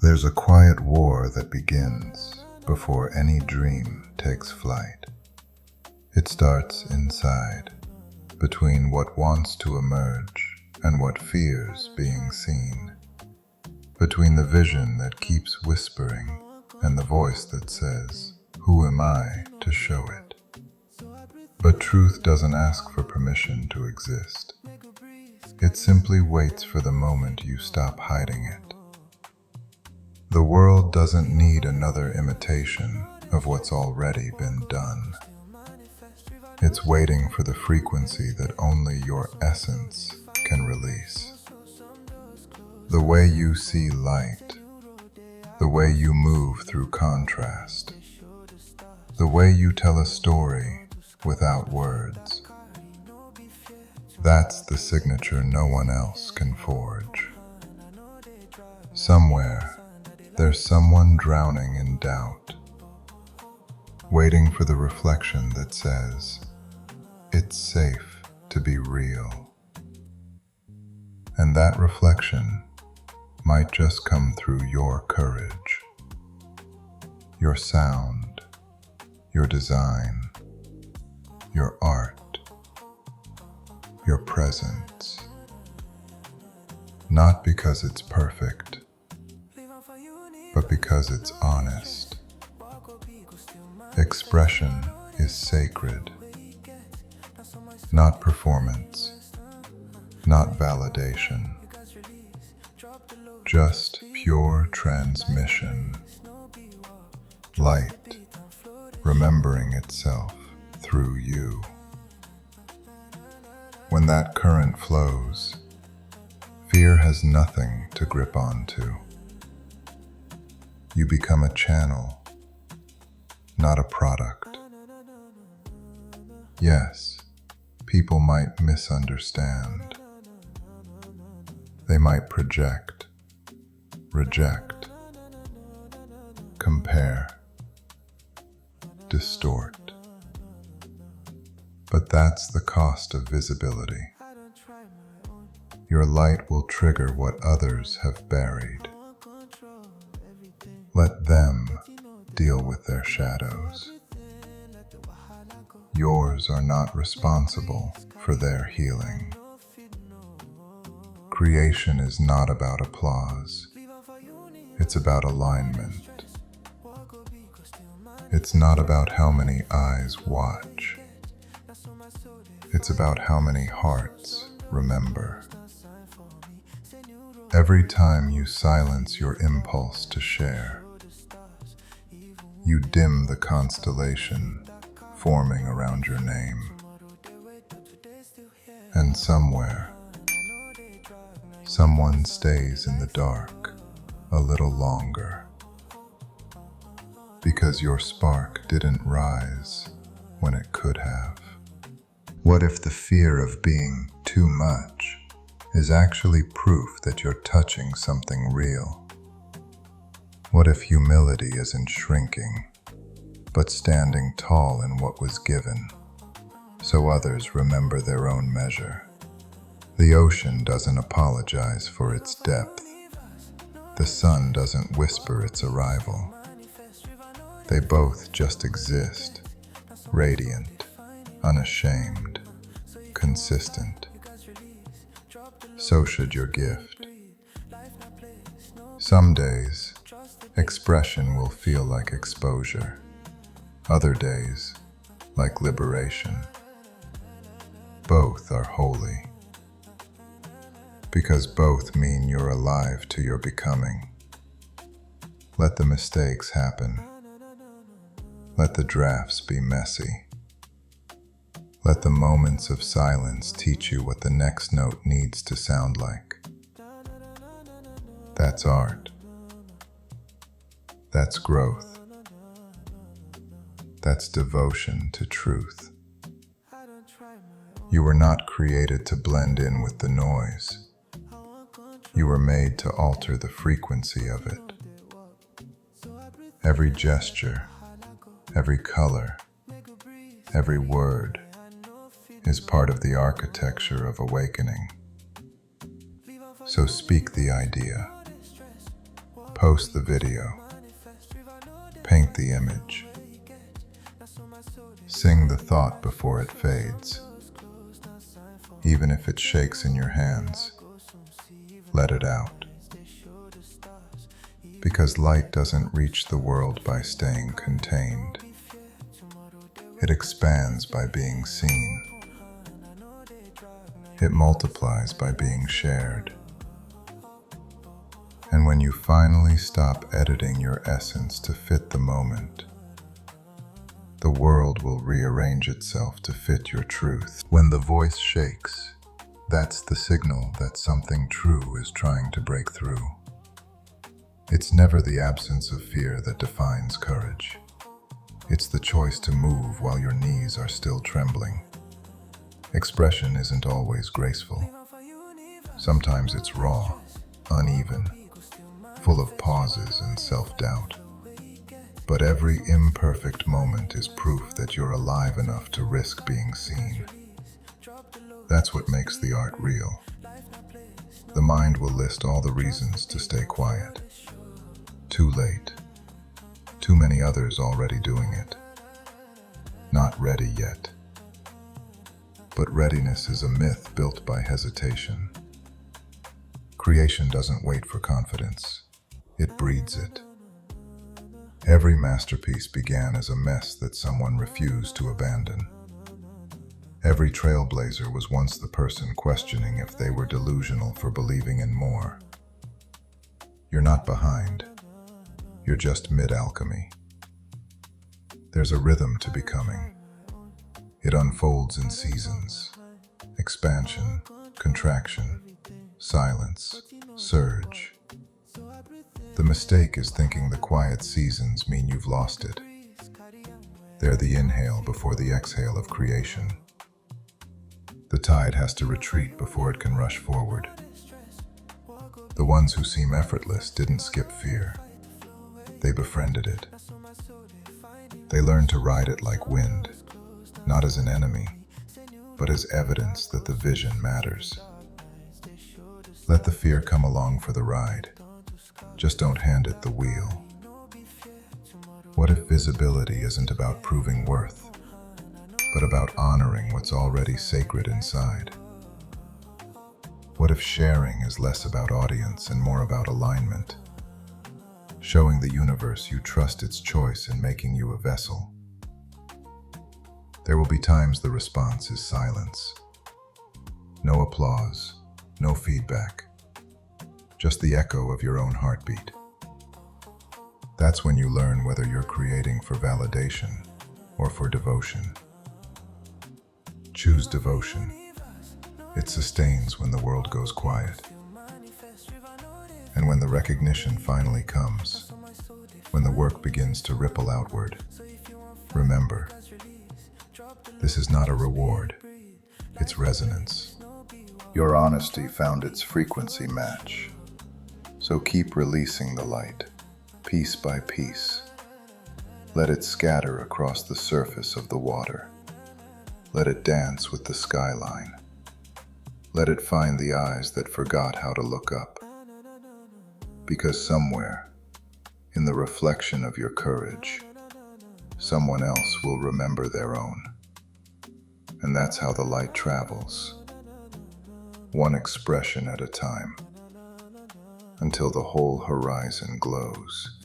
There's a quiet war that begins before any dream takes flight. It starts inside, between what wants to emerge and what fears being seen, between the vision that keeps whispering and the voice that says, "Who am I to show it?" But truth doesn't ask for permission to exist. It simply waits for the moment you stop hiding it. The world doesn't need another imitation of what's already been done. It's waiting for the frequency that only your essence can release. The way you see light, the way you move through contrast, the way you tell a story without words. That's the signature no one else can forge. Somewhere, there's someone drowning in doubt, waiting for the reflection that says, "It's safe to be real." And that reflection might just come through your courage, your sound, your design, your art, your presence. Not because it's perfect, but because it's honest. Expression is sacred, not performance, not validation, just pure transmission. Light, remembering itself through you. When that current flows, fear has nothing to grip onto. You become a channel, not a product. Yes, people might misunderstand. They might project, reject, compare, distort. But that's the cost of visibility. Your light will trigger what others have buried. Let them deal with their shadows. Yours are not responsible for their healing. Creation is not about applause. It's about alignment. It's not about how many eyes watch. It's about how many hearts remember. Every time you silence your impulse to share, you dim the constellation forming around your name. And somewhere, someone stays in the dark a little longer, because your spark didn't rise when it could have. What if the fear of being too much is actually proof that you're touching something real? What if humility isn't shrinking, but standing tall in what was given, so others remember their own measure? The ocean doesn't apologize for its depth. The sun doesn't whisper its arrival. They both just exist, radiant, unashamed, consistent. So should your gift. Some days, expression will feel like exposure. Other days, like liberation. Both are holy, because both mean you're alive to your becoming. Let the mistakes happen. Let the drafts be messy. Let the moments of silence teach you what the next note needs to sound like. That's art. That's growth. That's devotion to truth. You were not created to blend in with the noise. You were made to alter the frequency of it. Every gesture, every color, every word is part of the architecture of awakening. So speak the idea. Post the video. Paint the image. Sing the thought before it fades. Even if it shakes in your hands, let it out. Because light doesn't reach the world by staying contained. It expands by being seen. It multiplies by being shared. And when you finally stop editing your essence to fit the moment, the world will rearrange itself to fit your truth. When the voice shakes, that's the signal that something true is trying to break through. It's never the absence of fear that defines courage. It's the choice to move while your knees are still trembling. Expression isn't always graceful. Sometimes it's raw, uneven, full of pauses and self-doubt. But every imperfect moment is proof that you're alive enough to risk being seen. That's what makes the art real. The mind will list all the reasons to stay quiet. Too late. Too many others already doing it. Not ready yet. But readiness is a myth built by hesitation. Creation doesn't wait for confidence. It breeds it. Every masterpiece began as a mess that someone refused to abandon. Every trailblazer was once the person questioning if they were delusional for believing in more. You're not behind. You're just mid-alchemy. There's a rhythm to becoming. It unfolds in seasons. Expansion, contraction, silence, surge. The mistake is thinking the quiet seasons mean you've lost it. They're the inhale before the exhale of creation. The tide has to retreat before it can rush forward. The ones who seem effortless didn't skip fear. They befriended it. They learned to ride it like wind, not as an enemy, but as evidence that the vision matters. Let the fear come along for the ride. Just don't hand it the wheel. What if visibility isn't about proving worth, but about honoring what's already sacred inside? What if sharing is less about audience and more about alignment? Showing the universe you trust its choice in making you a vessel. There will be times the response is silence. No applause, no feedback. Just the echo of your own heartbeat. That's when you learn whether you're creating for validation or for devotion. Choose devotion. It sustains when the world goes quiet. And when the recognition finally comes, when the work begins to ripple outward, remember, this is not a reward, it's resonance. Your honesty found its frequency match. So keep releasing the light, piece by piece. Let it scatter across the surface of the water. Let it dance with the skyline. Let it find the eyes that forgot how to look up. Because somewhere, in the reflection of your courage, someone else will remember their own. And that's how the light travels, one expression at a time, until the whole horizon glows.